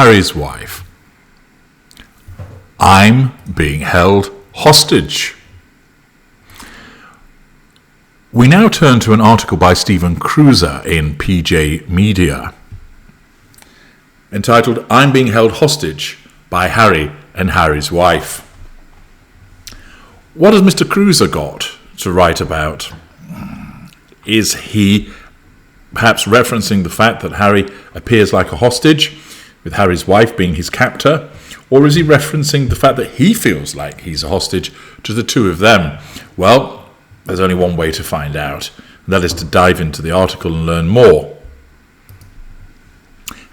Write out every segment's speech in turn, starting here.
Harry's wife. I'm being held hostage. We now turn to an article by Stephen Cruiser in PJ Media, entitled I'm Being Held Hostage by Harry and Harry's Wife. What has Mr. Cruiser got to write about? Is he perhaps referencing the fact that Harry appears like a hostage, with Harry's wife being his captor? Or is he referencing the fact that he feels like he's a hostage to the two of them? Well, there's only one way to find out, and that is to dive into the article and learn more.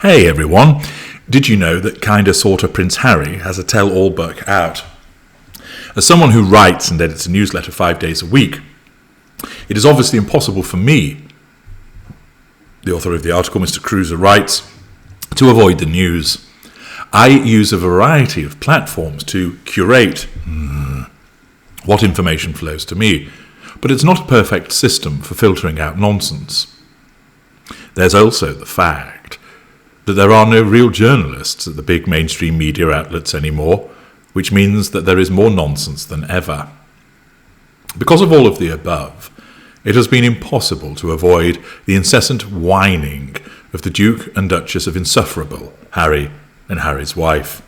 Hey everyone, did you know that kinda sorta Prince Harry has a tell-all book out? As someone who writes and edits a newsletter 5 days a week, it is obviously impossible for me, the author of the article, Mr. Cruiser, writes, to avoid the news. I use a variety of platforms to curate what information flows to me, but it's not a perfect system for filtering out nonsense. There's also the fact that there are no real journalists at the big mainstream media outlets anymore, which means that there is more nonsense than ever. Because of all of the above, it has been impossible to avoid the incessant whining of the Duke and Duchess of Insufferable, Harry and Harry's wife.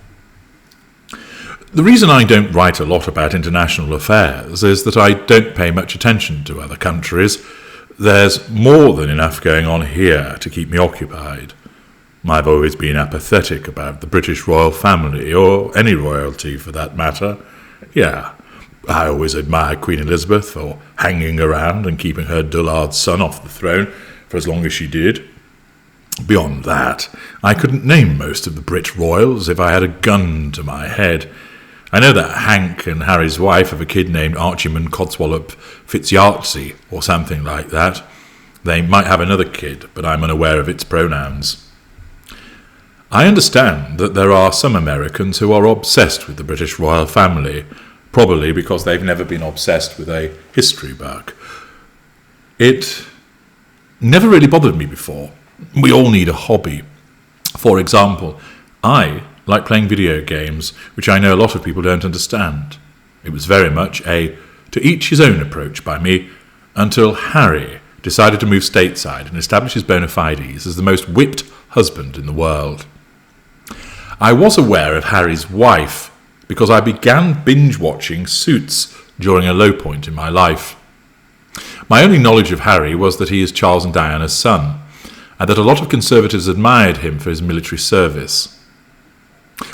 The reason I don't write a lot about international affairs is that I don't pay much attention to other countries. There's more than enough going on here to keep me occupied. I've always been apathetic about the British royal family, or any royalty for that matter. Yeah, I always admired Queen Elizabeth for hanging around and keeping her dullard son off the throne for as long as she did. Beyond that, I couldn't name most of the Brit royals if I had a gun to my head. I know that Hank and Harry's wife have a kid named Archibald Codswallop Fitzyarsey, or something like that. They might have another kid, but I'm unaware of its pronouns. I understand that there are some Americans who are obsessed with the British royal family, probably because they've never been obsessed with a history book. It never really bothered me before. We all need a hobby. For example, I like playing video games, which I know a lot of people don't understand. It was very much a to each his own approach by me, until Harry decided to move stateside and establish his bona fides as the most whipped husband in the world. I was aware of Harry's wife because I began binge-watching Suits during a low point in my life. My only knowledge of Harry was that he is Charles and Diana's son, and that a lot of conservatives admired him for his military service.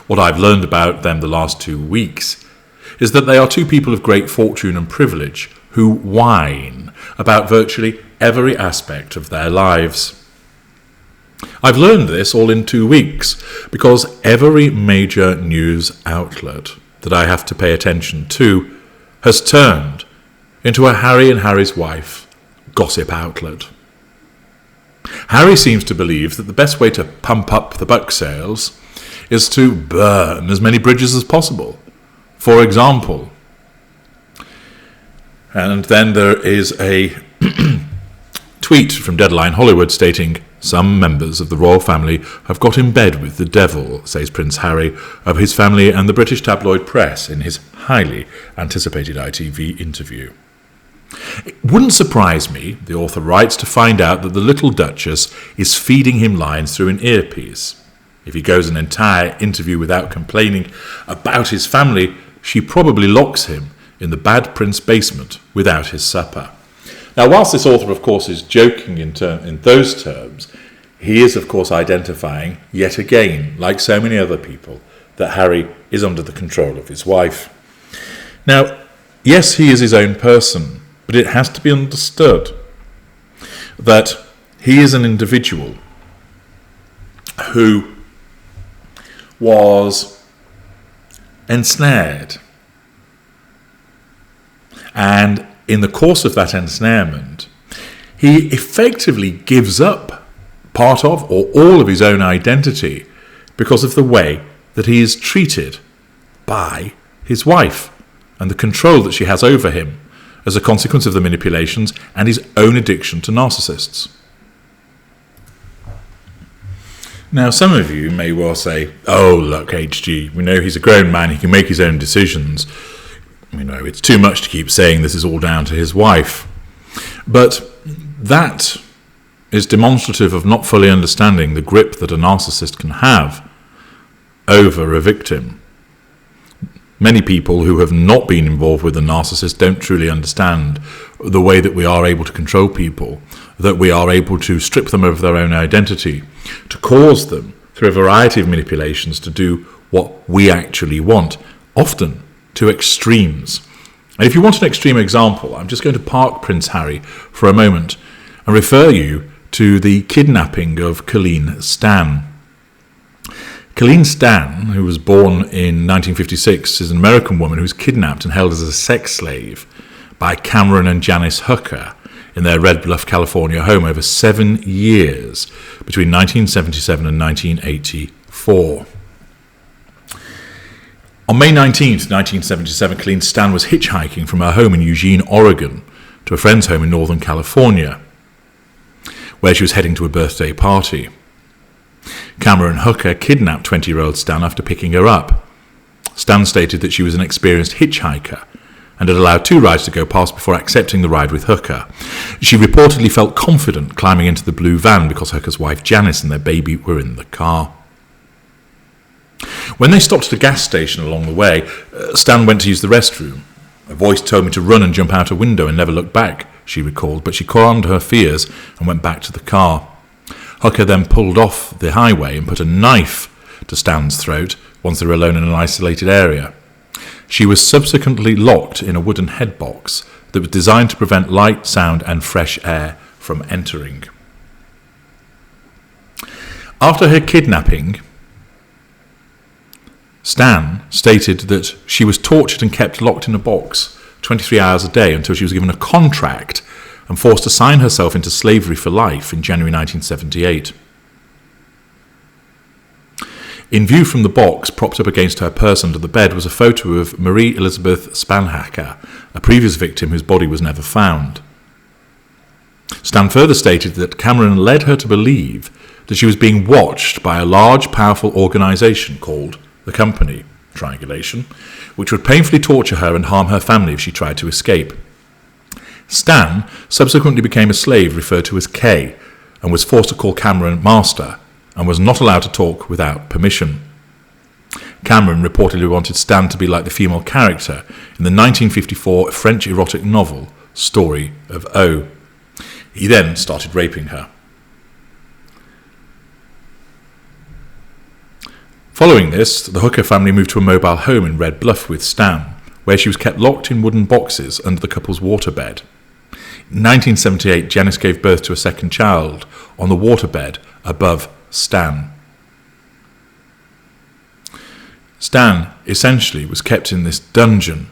What I've learned about them the last 2 weeks is that they are two people of great fortune and privilege who whine about virtually every aspect of their lives. I've learned this all in 2 weeks because every major news outlet that I have to pay attention to has turned into a Harry and Harry's wife gossip outlet. Harry seems to believe that the best way to pump up the book sales is to burn as many bridges as possible. For example, and then there is a tweet from Deadline Hollywood stating, some members of the royal family have got in bed with the devil, says Prince Harry of his family and the British tabloid press in his highly anticipated ITV interview. It wouldn't surprise me, the author writes, to find out that the little Duchess is feeding him lines through an earpiece. If he goes an entire interview without complaining about his family, she probably locks him in the Bad Prince basement without his supper. Now, whilst this author, of course, is joking in those terms, he is, of course, identifying, yet again, like so many other people, that Harry is under the control of his wife. Now, yes, he is his own person, but it has to be understood that he is an individual who was ensnared. And in the course of that ensnarement, he effectively gives up part of or all of his own identity because of the way that he is treated by his wife and the control that she has over him as a consequence of the manipulations and his own addiction to narcissists. Now, some of you may well say, oh, look, HG, we know he's a grown man, he can make his own decisions. It's too much to keep saying this is all down to his wife. But that is demonstrative of not fully understanding the grip that a narcissist can have over a victim. Many people who have not been involved with a narcissist don't truly understand the way that we are able to control people, that we are able to strip them of their own identity, to cause them, through a variety of manipulations, to do what we actually want, often to extremes. And if you want an extreme example, I'm just going to park Prince Harry for a moment and refer you to the kidnapping of Colleen Stan. Colleen Stan, who was born in 1956, is an American woman who was kidnapped and held as a sex slave by Cameron and Janice Hooker in their Red Bluff, California home over 7 years between 1977 and 1984. On May 19th, 1977, Colleen Stan was hitchhiking from her home in Eugene, Oregon, to a friend's home in Northern California, where she was heading to a birthday party. Cameron Hooker kidnapped 20-year-old Stan after picking her up. Stan stated that she was an experienced hitchhiker and had allowed 2 rides to go past before accepting the ride with Hooker. She reportedly felt confident climbing into the blue van because Hooker's wife Janice and their baby were in the car. When they stopped at a gas station along the way, Stan went to use the restroom. A voice told me to run and jump out a window and never look back, she recalled, but she calmed her fears and went back to the car. Hooker then pulled off the highway and put a knife to Stan's throat once they were alone in an isolated area. She was subsequently locked in a wooden headbox that was designed to prevent light, sound and fresh air from entering. After her kidnapping, Stan stated that she was tortured and kept locked in a box 23 hours a day until she was given a contract and forced to sign herself into slavery for life in January 1978. In view from the box, propped up against her purse under the bed, was a photo of Marie Elizabeth Spanhacker, a previous victim whose body was never found. Stan further stated that Cameron led her to believe that she was being watched by a large, powerful organisation called the Company, Triangulation, which would painfully torture her and harm her family if she tried to escape. Stan subsequently became a slave referred to as K and was forced to call Cameron master and was not allowed to talk without permission. Cameron reportedly wanted Stan to be like the female character in the 1954 French erotic novel Story of O. He then started raping her. Following this, the Hooker family moved to a mobile home in Red Bluff with Stan, where she was kept locked in wooden boxes under the couple's waterbed. In 1978, Janice gave birth to a second child on the waterbed above Stan. Stan essentially was kept in this dungeon,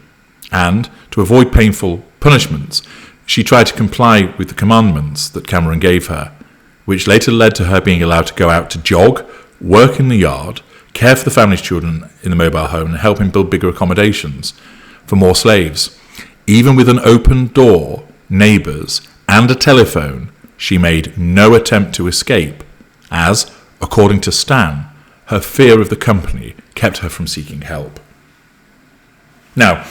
and to avoid painful punishments, she tried to comply with the commandments that Cameron gave her, which later led to her being allowed to go out to jog, work in the yard, care for the family's children in the mobile home, and help him build bigger accommodations for more slaves. Even with an open door, neighbours, and a telephone, she made no attempt to escape, as, according to Stan, her fear of the company kept her from seeking help. Now,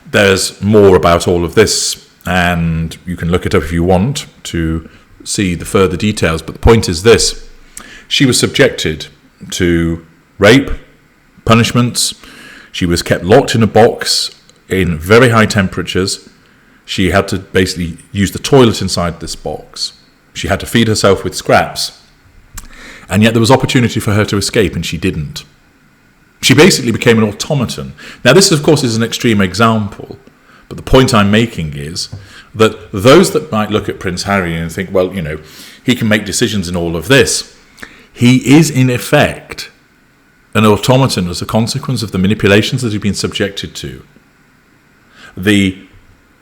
there's more about all of this, and you can look it up if you want to see the further details, but the point is this: she was subjected to rape, punishments. She was kept locked in a box in very high temperatures. She had to basically use the toilet inside this box. She had to feed herself with scraps. And yet there was opportunity for her to escape, and she didn't. She basically became an automaton. Now, this, of course, is an extreme example, but the point I'm making is that those that might look at Prince Harry and think, well, he can make decisions in all of this, he is, in effect, an automaton as a consequence of the manipulations that he's been subjected to, the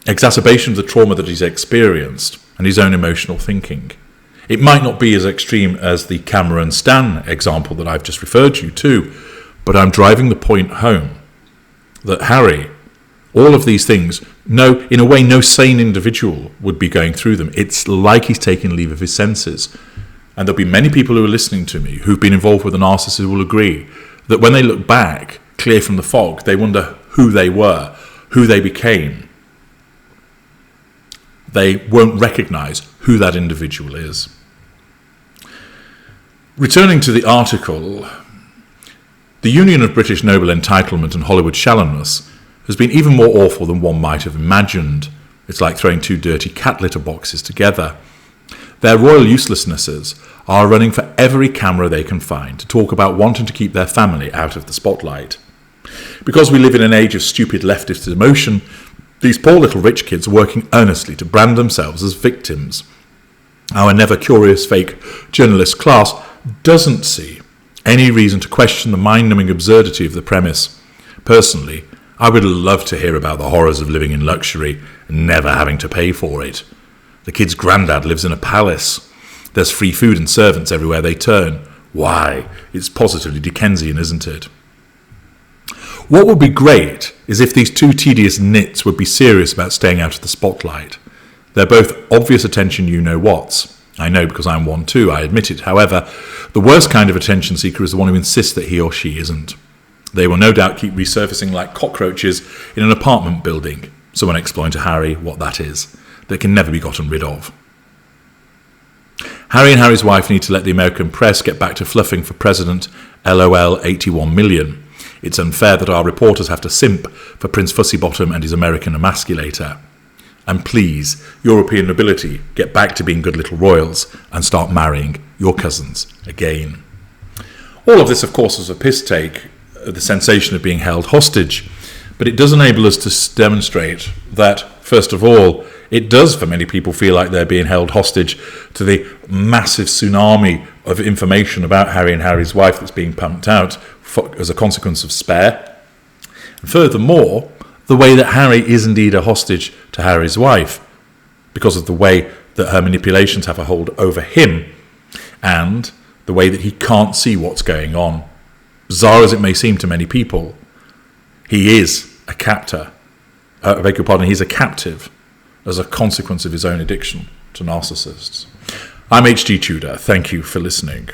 exacerbation of the trauma that he's experienced, and his own emotional thinking. It might not be as extreme as the Cameron Stan example that I've just referred you to, but I'm driving the point home that Harry, all of these things, in a way, no sane individual would be going through them. It's like he's taking leave of his senses. and there'll be many people who are listening to me who've been involved with a narcissist who will agree that when they look back, clear from the fog, they wonder who they were, who they became. They won't recognise who that individual is. Returning to the article, the union of British noble entitlement and Hollywood shallowness has been even more awful than one might have imagined. It's like throwing two dirty cat litter boxes together. Their royal uselessnesses are running for every camera they can find to talk about wanting to keep their family out of the spotlight. Because we live in an age of stupid leftist emotion, these poor little rich kids are working earnestly to brand themselves as victims. Our never-curious fake journalist class doesn't see any reason to question the mind-numbing absurdity of the premise. Personally, I would love to hear about the horrors of living in luxury and never having to pay for it. The kid's granddad lives in a palace. There's free food and servants everywhere they turn. Why? It's positively Dickensian, isn't it? What would be great is if these two tedious nits would be serious about staying out of the spotlight. They're both obvious attention you-know-whats. I know because I'm one too, I admit it. However, the worst kind of attention seeker is the one who insists that he or she isn't. They will no doubt keep resurfacing like cockroaches in an apartment building. Someone explained to Harry what that is. That can never be gotten rid of. Harry and Harry's wife need to let the American press get back to fluffing for President LOL 81 million. It's unfair that our reporters have to simp for Prince Fussybottom and his American emasculator. And please, European nobility, get back to being good little royals and start marrying your cousins again. All of this, of course, is a piss take of the sensation of being held hostage, but it does enable us to demonstrate that, first of all, it does for many people feel like they're being held hostage to the massive tsunami of information about Harry and Harry's wife that's being pumped out as a consequence of Spare. And furthermore, the way that Harry is indeed a hostage to Harry's wife because of the way that her manipulations have a hold over him and the way that he can't see what's going on. Bizarre as it may seem to many people, he is a captor. I beg your pardon, he's a captive as a consequence of his own addiction to narcissists. I'm H.G. Tudor. Thank you for listening.